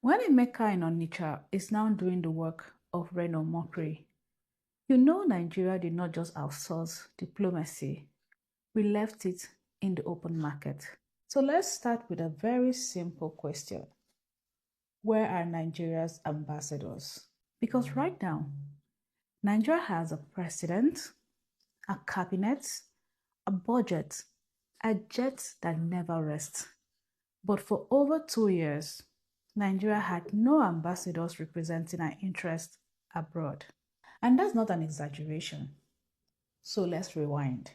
When Emeka in Onitsha is now doing the work of Reno Mokri, you know Nigeria did not just outsource diplomacy, we left it in the open market. So let's start with a very simple question. Where are Nigeria's ambassadors? Because right now, Nigeria has a president, a cabinet, a budget, a jet that never rests. But for over 2 years, Nigeria had no ambassadors representing our interests abroad. And that's not an exaggeration. So let's rewind.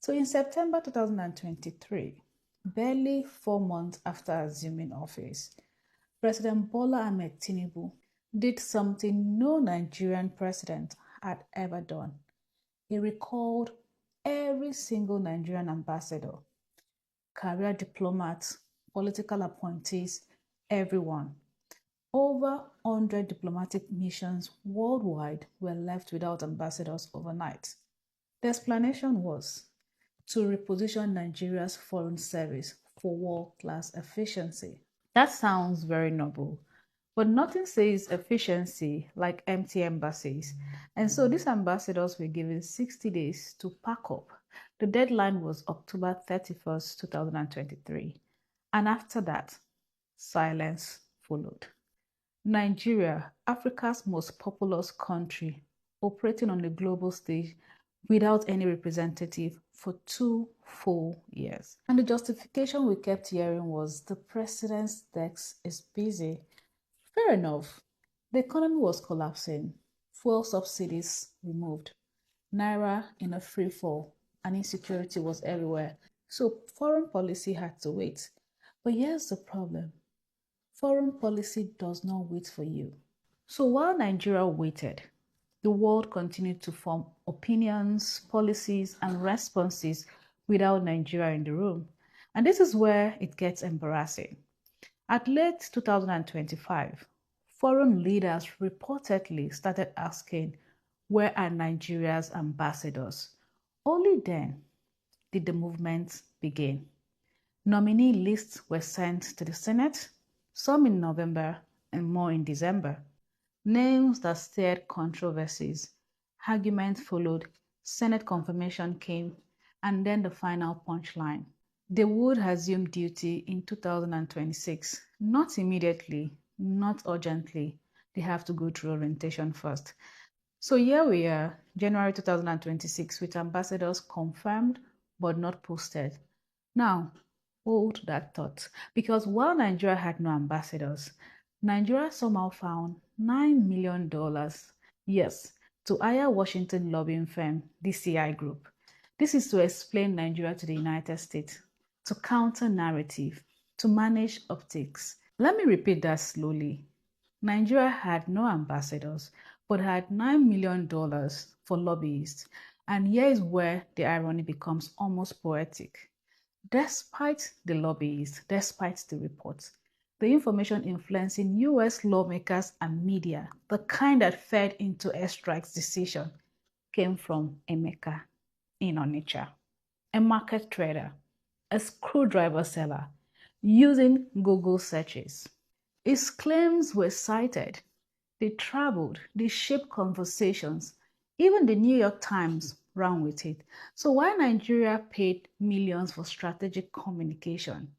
So in September 2023, barely 4 months after assuming office, President Bola Ahmed Tinubu did something no Nigerian president had ever done. He recalled every single Nigerian ambassador, career diplomats, political appointees, everyone. Over 100 diplomatic missions worldwide were left without ambassadors overnight. The explanation was to reposition Nigeria's foreign service for world-class efficiency. That sounds very noble, but nothing says efficiency like empty embassies. And so these ambassadors were given 60 days to pack up. The deadline was October 31st, 2023. And after that, silence followed. Nigeria, Africa's most populous country, operating on the global stage without any representative for 2 full years. And the justification we kept hearing was the president's desk is busy. Fair enough. The economy was collapsing, fuel subsidies removed, Naira in a free fall, and insecurity was everywhere. So foreign policy had to wait. But here's the problem. Foreign policy does not wait for you. So while Nigeria waited, the world continued to form opinions, policies, and responses without Nigeria in the room. And this is where it gets embarrassing. At late 2025, foreign leaders reportedly started asking, where are Nigeria's ambassadors? Only then did the movement begin. Nominee lists were sent to the Senate, some in November and more in December. Names that stirred controversies. Argument followed, Senate confirmation came, and then the final punchline. They would assume duty in 2026. Not immediately, not urgently. They have to go through orientation first. So here we are, January 2026, with ambassadors confirmed but not posted. Now, hold that thought, because while Nigeria had no ambassadors, Nigeria somehow found $9 million, yes, to hire Washington lobbying firm DCI Group. This is to explain Nigeria to the United States, to counter narrative, to manage optics. Let me repeat that slowly. Nigeria had no ambassadors, but had $9 million for lobbyists. And here is where the irony becomes almost poetic. Despite the lobbyists, despite the reports, the information influencing US lawmakers and media, the kind that fed into airstrike's decision, came from Emeka in Onitsha, a market trader, a screwdriver seller, using Google searches. His claims were cited. They traveled, they shaped conversations. Even the New York Times ran with it. So while Nigeria paid millions for strategic communication,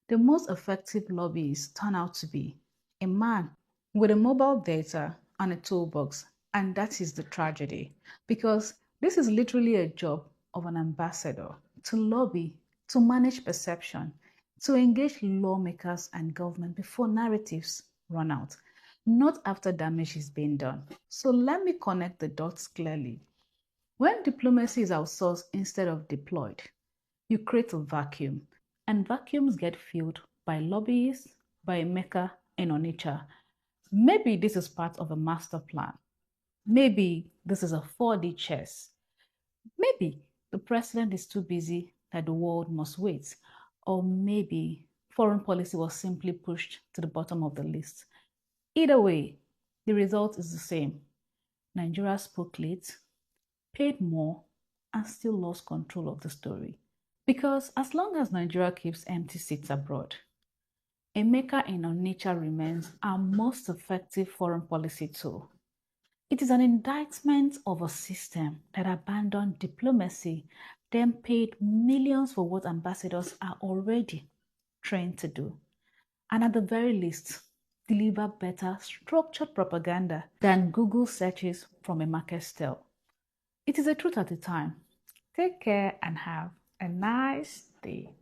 the most effective lobbyists turned out to be a man with a mobile data and a toolbox. And that is the tragedy, because this is literally a job of an ambassador, to lobby, to manage perception, to engage lawmakers and government before narratives run out, not after damage is being done. So let me connect the dots clearly. When diplomacy is outsourced instead of deployed, you create a vacuum, and vacuums get filled by lobbyists, by Emeka and Onitsha. Maybe this is part of a master plan. Maybe this is a 4D chess. Maybe the president is too busy that the world must wait. Or maybe foreign policy was simply pushed to the bottom of the list. Either way, the result is the same. Nigeria spoke late, paid more, and still lost control of the story. Because as long as Nigeria keeps empty seats abroad, Emeka in Onitsha remains our most effective foreign policy tool. It is an indictment of a system that abandoned diplomacy, then paid millions for what ambassadors are already trained to do, and at the very least, deliver better structured propaganda than Google searches from a market stall. It is a truth at a time. Take care and have a nice day.